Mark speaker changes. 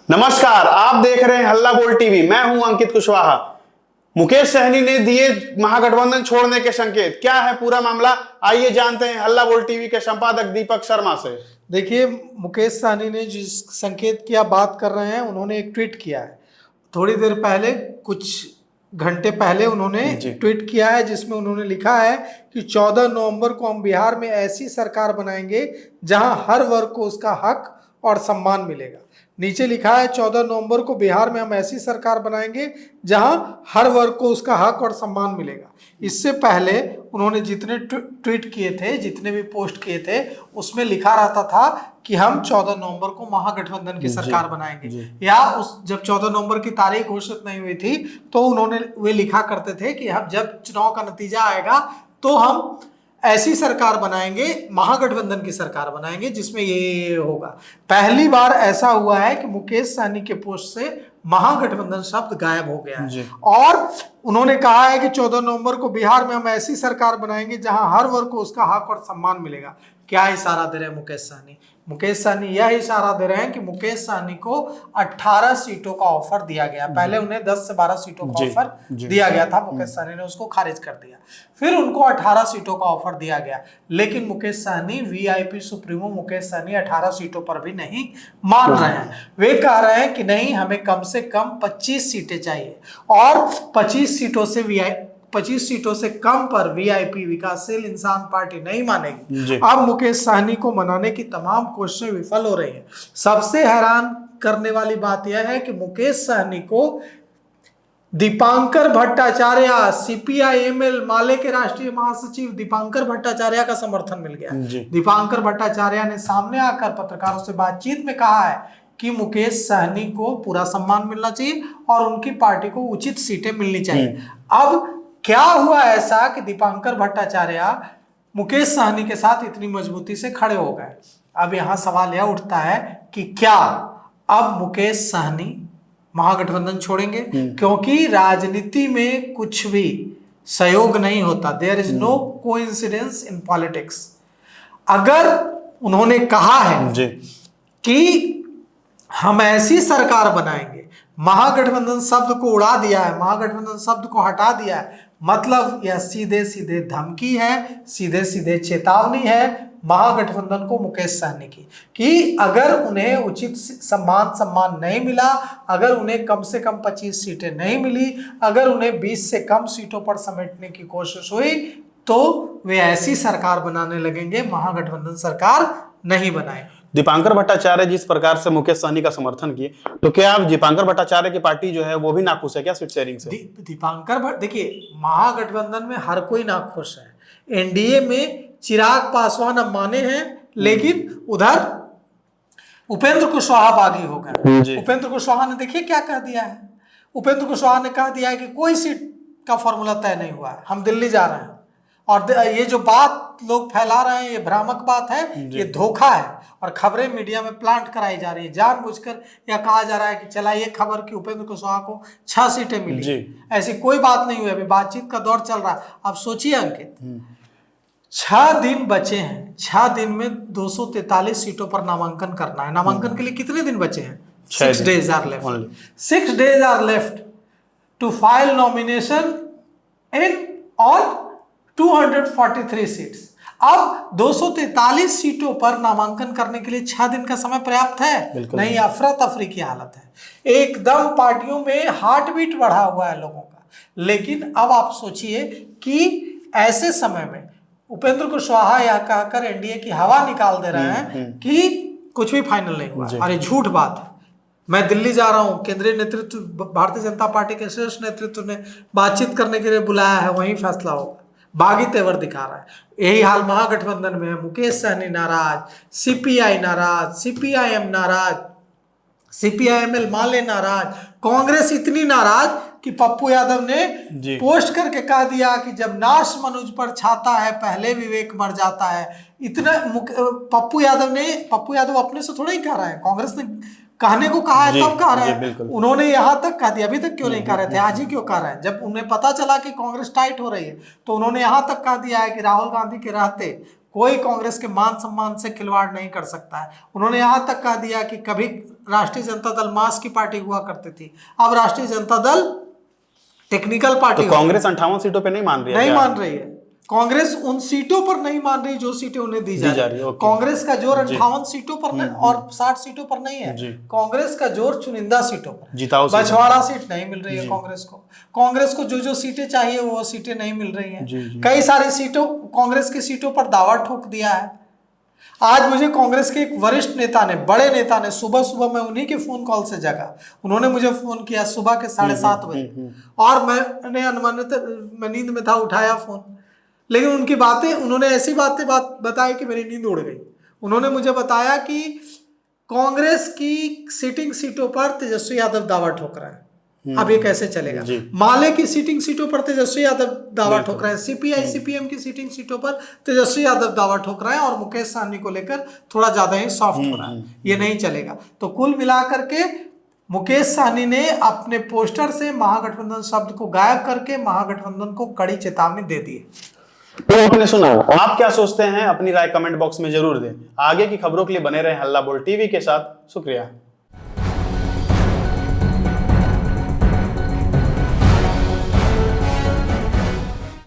Speaker 1: नमस्कार, आप देख रहे हैं हल्ला बोल टीवी। मैं हूं अंकित कुशवाहा। मुकेश सहनी ने दिए महागठबंधन छोड़ने के संकेत। क्या है पूरा मामला, आइए जानते हैं हल्ला बोल टीवी के संपादक दीपक शर्मा से।
Speaker 2: देखिए, मुकेश सहनी ने जिस संकेत की आप बात कर रहे हैं, उन्होंने एक ट्वीट किया है थोड़ी देर पहले, कुछ घंटे पहले उन्होंने ट्वीट किया है जिसमें उन्होंने लिखा है कि 14 नवंबर को हम बिहार में ऐसी सरकार बनाएंगे जहां हर वर्ग को उसका हक और सम्मान मिलेगा। नीचे लिखा है 14 नवंबर को बिहार में हम ऐसी सरकार बनाएंगे जहां हर वर्ग को उसका हक और सम्मान मिलेगा। इससे पहले उन्होंने जितने ट्वीट किए थे, जितने भी पोस्ट किए थे, उसमें लिखा रहता था कि हम 14 नवंबर को महागठबंधन की सरकार बनाएंगे, या उस जब 14 नवंबर की तारीख घोषित नहीं हुई थी तो उन्होंने वे लिखा करते थे कि हम जब चुनाव का नतीजा आएगा तो हम ऐसी सरकार बनाएंगे, महागठबंधन की सरकार बनाएंगे जिसमें ये होगा। पहली बार ऐसा हुआ है कि मुकेश सहनी के पोस्ट से महागठबंधन शब्द गायब हो गया है और उन्होंने कहा है कि 14 नवंबर को बिहार में हम ऐसी सरकार बनाएंगे जहां हर वर्ग को उसका हक और सम्मान मिलेगा। क्या इशारा दे रहे हैं मुकेश सहनी? मुकेश सहनी यह इशारा दे रहे हैं कि मुकेश सहनी को 18 सीटों का ऑफर दिया गया। पहले उन्हें 10 से 12 सीटों का ऑफर दिया गया था, मुकेश सहनी ने उसको खारिज कर दिया। फिर उनको 18 सीटों का ऑफर दिया गया, लेकिन मुकेश सहनी, वीआईपी सुप्रीमो मुकेश सहनी 18 सीटों पर भी नहीं मान रहे हैं। वे कह रहे हैं कि नहीं, हमें कम से कम 25 सीटें चाहिए और 25 सीटों से कम पर वीआईपी विकासशील इंसान पार्टी नहीं मानेगी। अब मुकेश सहनी को मनाने की तमाम कोशिशें विफल हो रही हैं। सबसे हैरान करने वाली बात यह है कि मुकेश सहनी को दीपांकर भट्टाचार्य, सीपीआई-एमएल माले के राष्ट्रीय महासचिव दीपांकर भट्टाचार्य का समर्थन मिल गया। दीपांकर भट्टाचार्य ने सामने आकर पत्रकारों से बातचीत में कहा है कि मुकेश सहनी को पूरा सम्मान मिलना चाहिए और उनकी पार्टी को उचित सीटें मिलनी चाहिए। अब क्या हुआ ऐसा कि दीपांकर भट्टाचार्य मुकेश सहनी के साथ इतनी मजबूती से खड़े हो गए? अब यहां सवाल यह उठता है कि क्या अब मुकेश सहनी महागठबंधन छोड़ेंगे? क्योंकि राजनीति में कुछ भी सहयोग नहीं होता। There is no coincidence in politics. अगर उन्होंने कहा है कि हम ऐसी सरकार बनाएंगे, महागठबंधन शब्द को उड़ा दिया है, महागठबंधन शब्द को हटा दिया है, मतलब यह सीधे सीधे धमकी है, सीधे सीधे चेतावनी है महागठबंधन को, मुकेश सहनी की, कि अगर उन्हें उचित सम्मान नहीं मिला, अगर उन्हें कम से कम 25 सीटें नहीं मिली, अगर उन्हें 20 से कम सीटों पर समेटने की कोशिश हुई, तो वे ऐसी सरकार बनाने लगेंगे, महागठबंधन सरकार नहीं बनाएंगे।
Speaker 1: दीपांकर भट्टाचार्य जिस प्रकार से मुकेश सहनी का समर्थन किए, तो क्या आप दीपांकर भट्टाचार्य की पार्टी जो है वो भी नाखुश है क्या सीट शेयरिंग से?
Speaker 2: देखिए, महागठबंधन में हर कोई नाखुश है। एनडीए में चिराग पासवान अब माने हैं, लेकिन उधर उपेंद्र कुशवाहा बागी हो गए। उपेंद्र कुशवाहा ने देखिए क्या कह दिया है। उपेंद्र कुशवाहा ने कह दिया है कि कोई सीट का फॉर्मूला तय नहीं हुआ है, हम दिल्ली जा रहे हैं। और ये जो बात लोग फैला रहे हैं, ये भ्रामक बात है, ये धोखा है और खबरें मीडिया में प्लांट कराई जा रही है। जानबूझकर यह कहा जा रहा है कि चला ये खबर कि उपेंद्र कुशवाहा को 6 सीटें मिली। ऐसी कोई बात नहीं हुई, अभी बातचीत का दौर चल रहा है। अब सोचिए अंकित, 6 दिन बचे हैं, 6 दिन में 243 सीटों पर नामांकन करना है। नामांकन के लिए कितने दिन बचे हैं? 6 days are left. 6 days are left to file nomination on 243 seats. अब 243 सीटों पर नामांकन करने के लिए 6 दिन का समय पर्याप्त है? नहीं, अफरा तफरी की हालत है, एकदम पार्टियों में हार्ट बीट बढ़ा हुआ है लोगों का। लेकिन अब आप सोचिए कि ऐसे समय में उपेंद्र कुशवाहा यह कहकर एनडीए की हवा निकाल दे रहे हैं कि कुछ भी फाइनल नहीं हुआ। अरे झूठ बात है, मैं दिल्ली जा रहा हूँ, केंद्रीय नेतृत्व, भारतीय जनता पार्टी के शीर्ष नेतृत्व ने बातचीत करने के लिए बुलाया है, वहीं फैसला होगा। बागी तेवर दिखा रहा है। यही हाल महागठबंधन में है। मुकेश सहनी नाराज, सीपीआई नाराज, सीपीआईएम नाराज, सीपीआईएमएल माले नाराज, कांग्रेस इतनी नाराज कि पप्पू यादव ने पोस्ट करके कह दिया कि जब नाश मनुज पर छाता है पहले विवेक मर जाता है। इतना पप्पू यादव अपने से थोड़ा ही कह रहा है, कांग्रेस ने कहने को कहा है तब कह रहे हैं। उन्होंने यहां तक कह दिया, अभी तक क्यों नहीं कह रहे थे, आज ही क्यों कह रहे हैं? जब उन्हें पता चला कि कांग्रेस टाइट हो रही है तो उन्होंने यहां तक कह दिया है कि राहुल गांधी के रहते कोई कांग्रेस के मान सम्मान से खिलवाड़ नहीं कर सकता है। उन्होंने यहाँ तक कह दिया कि कभी राष्ट्रीय जनता दल मास की पार्टी हुआ करती थी, अब राष्ट्रीय जनता दल टेक्निकल पार्टी
Speaker 1: तो कांग्रेस 58 सीटों पे नहीं मान रही है
Speaker 2: नहीं
Speaker 1: क्या?
Speaker 2: मान रही है। कांग्रेस उन सीटों पर नहीं मान रही जो सीटें उन्हें दी जा रही है।
Speaker 1: ओके।
Speaker 2: कांग्रेस का जोर 58 सीटों पर नहीं और 60 सीटों पर नहीं है। कांग्रेस का जोर चुनिंदा सीटों पर है।
Speaker 1: जिताओ सीटें।
Speaker 2: बछवाड़ा सीट नहीं मिल रही है कांग्रेस को। कांग्रेस को जो जो सीटें चाहिए वो सीटें नहीं मिल रही हैं। कई सारी सीटों कांग्रेस की सीटों पर दावा ठोक दिया है। आज मुझे कांग्रेस के एक वरिष्ठ नेता ने, बड़े नेता ने, सुबह सुबह मैं उन्हीं के फोन कॉल से जगा। उन्होंने मुझे फोन किया सुबह के 7:30 बजे और मैंने मैं नींद में था, उठाया फोन, लेकिन उनकी बातें, उन्होंने ऐसी बात बताई कि मेरी नींद उड़ गई। उन्होंने मुझे बताया कि कांग्रेस की सिटिंग सीटों पर तेजस्वी यादव दावा ठोक रहा है। अब ये कैसे चलेगा? माले की सीटिंग सीटों पर तेजस्वी यादव दावा ठोक रहे हैं, सीपीआई सीपीएम की सीटिंग सीटों पर तेजस्वी यादव दावा ठोक रहे हैं और मुकेश सहनी को लेकर थोड़ा ज्यादा ही सॉफ्ट हो रहा है। ये नहीं चलेगा। तो कुल मिलाकर के मुकेश सहनी ने अपने पोस्टर से महागठबंधन शब्द को गायब करके महागठबंधन को कड़ी चेतावनी दे दी है।
Speaker 1: तो आपने सुना, आप क्या सोचते हैं अपनी राय कमेंट बॉक्स में जरूर दें। आगे की खबरों के लिए बने रहें हल्ला बोल टीवी के साथ। शुक्रिया।